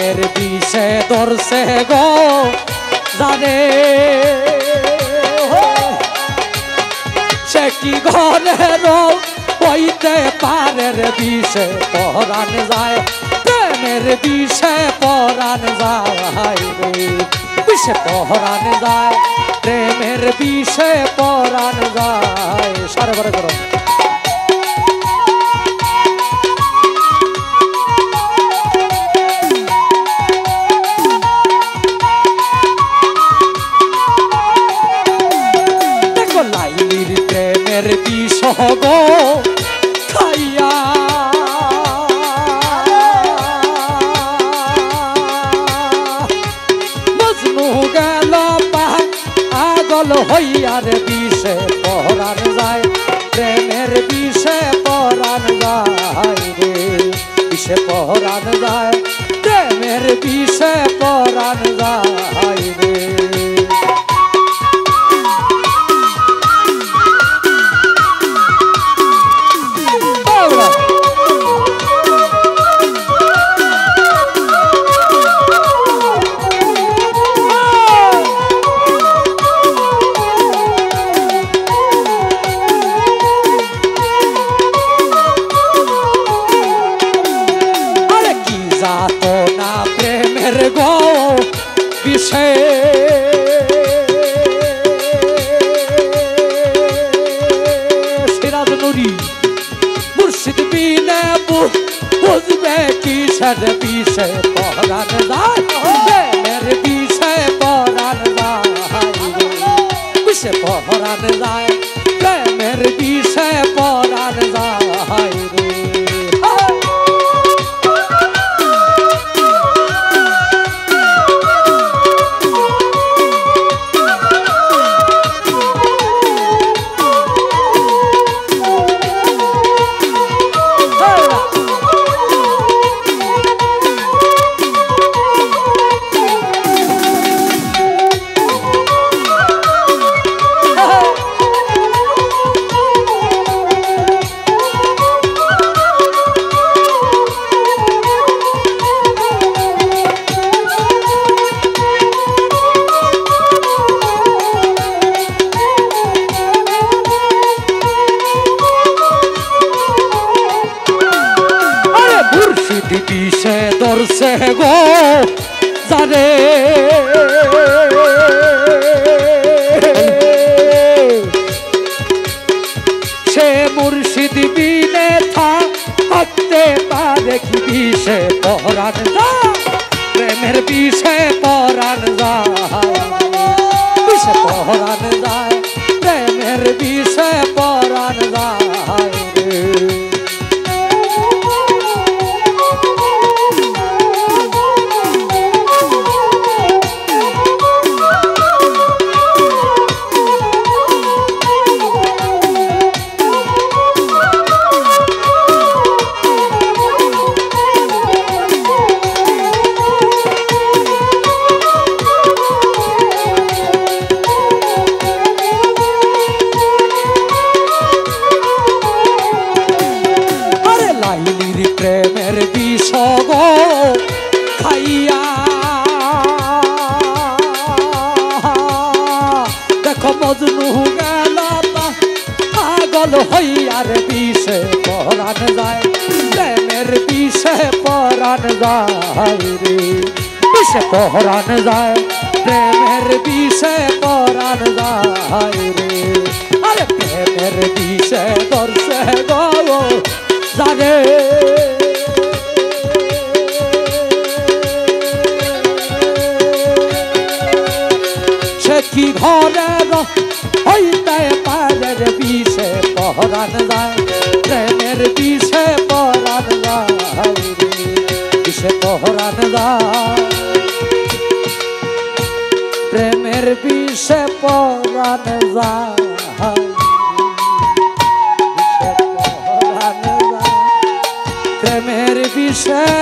প্রেমের বিষে ধরছে গো জানে সে কি ঘরের হইতে পারে রে বিষে পরাণ যায় প্রেমের বিষে পরাণ যায় রে বিষে পরাণ যায় প্রেমের বিষে পরাণ যায় সারা বারে করো প্রেমের বিষ গো খাইয়া মজনু গেল পাগল হইয়ার বিষে পরাণ যায় প্রেমের বিষে পরাণ যায় রে বিষে পরাণ যায় প্রেমের বিষে পরাণ যায় রে বিষে সিরাজ নুরি মুর্শিদ বিনে বুঝবে কিসের বিষে পরাণ যায় প্রেমের বিষে পরাণ যায় বিষে পরাণ যায় প্রেমের বিষে পরাণ যায় রে বিষে ধরছে গো জানে সে মুর্শিদ বিনে থাকতে পারে কি বিষে পরাণ যায় প্রেমের বিষে পরাণ যায় বিষে পরাণ যায় প্রেমের বিষে পরাণ যায় প্রেমের বিষ গো খাইয়া দেখো মজনু গেল পাগল হইয়ার বিষে পরাণ যায় প্রেমের বিষে পরাণ যায় রে বিষে পরাণ যায় প্রেমের বিষে পরাণ যায় রে আরে প্রেমের বিষে ধরছে গো জানে সে কি ঘরের হইতে পারে বিষে পরাণ যায় প্রেমের বিষে পরাণ যায় বিষে পরাণ যায় প্রেমের বিষে পরাণ যায় প্রেমের বিষে